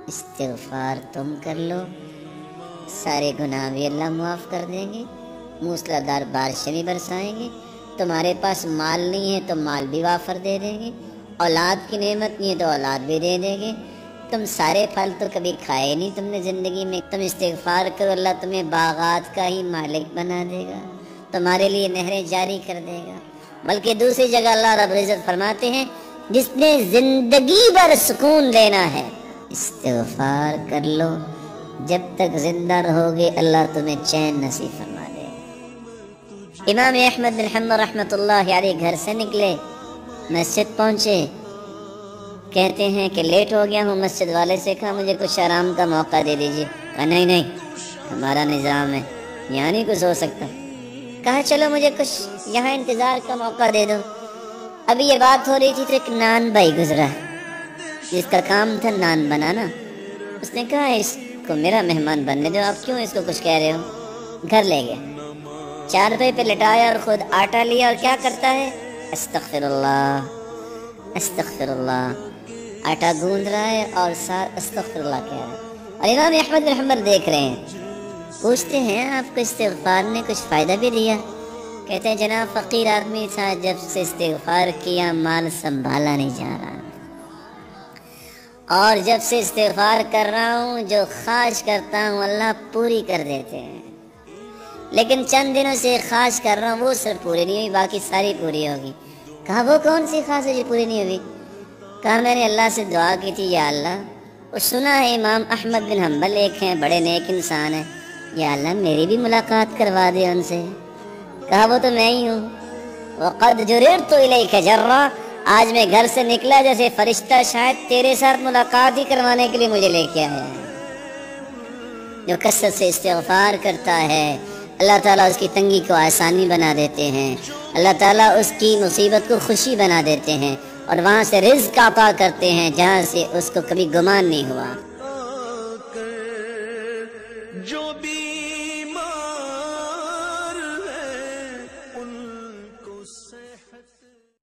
استغفار تم کر لو، سارے گناہ بھی اللہ معاف کر دیں گے، موسلادھار بارشیں بھی برسائیں گے، تمہارے پاس مال نہیں ہے تو مال بھی وافر دے دیں گے، اولاد کی نعمت نہیں ہے تو اولاد بھی دے دیں گے، تم سارے پھل تو کبھی کھائے نہیں تم نے زندگی میں، تم استغفار کرو اللہ تمہیں باغات کا ہی مالک بنا دے گا، تمہارے لیے نہریں جاری کر دے گا۔ بلکہ دوسری جگہ اللہ رب العزت فرماتے ہیں جس نے زندگی بھر سکون لینا ہے استغفار کر لو، جب تک زندہ رہو گے اللہ تمہیں چین نصیب فرما دے گا۔ امام احمد بن حنبل رحمۃ اللہ علیہ گھر سے نکلے، مسجد پہنچے، کہتے ہیں کہ لیٹ ہو گیا ہوں، مسجد والے سے کہا مجھے کچھ آرام کا موقع دے دیجیے، کہا نہیں نہیں ہمارا نظام ہے یہاں نہیں کچھ ہو سکتا، کہا چلو مجھے کچھ یہاں انتظار کا موقع دے دو۔ ابھی یہ بات ہو رہی تھی تو ایک نان بھائی گزرا جس کا کام تھا نان بنانا، اس نے کہا اس کو میرا مہمان بننے دو، آپ کیوں اس کو کچھ کہہ رہے ہو، گھر لے گیا، چارپائی پہ لٹایا اور خود آٹا لیا اور کیا کرتا ہے استغفر اللہ استغفر اللہ، آٹا گوندھ رہا ہے اور ساتھ استغفر اللہ کہہ رہا ہے، اور امام احمد بن حنبل دیکھ رہے ہیں، پوچھتے ہیں آپ کو استغفار نے کچھ فائدہ بھی دیا؟ کہتے ہیں جناب فقیر آدمی تھا، جب سے استغفار کیا مال سنبھالا نہیں جا رہا، اور جب سے استغفار کر رہا ہوں جو خواہش کرتا ہوں اللہ پوری کر دیتے ہیں، لیکن چند دنوں سے خواہش کر رہا ہوں وہ صرف پوری نہیں ہوئی، باقی ساری پوری ہوگی۔ کہا وہ کون سی خواہش ہے جو پوری نہیں ہوئی؟ کہا میں نے اللہ سے دعا کی تھی یا اللہ، اور سنا ہے امام احمد بن حنبل ایک ہیں بڑے نیک انسان ہیں، یا اللہ میری بھی ملاقات کروا دے ان سے۔ کہا وہ تو میں ہی ہوں، وقد جررت الیک جرا، آج میں گھر سے نکلا جیسے فرشتہ شاید تیرے ساتھ ملاقات ہی کروانے کے لیے مجھے لے کے آیا ہے۔ جو کثرت سے استغفار کرتا ہے اللہ تعالیٰ اس کی تنگی کو آسانی بنا دیتے ہیں، اللہ تعالیٰ اس کی مصیبت کو خوشی بنا دیتے ہیں، اور وہاں سے رزق عطا کرتے ہیں جہاں سے اس کو کبھی گمان نہیں ہوا۔ جو بھی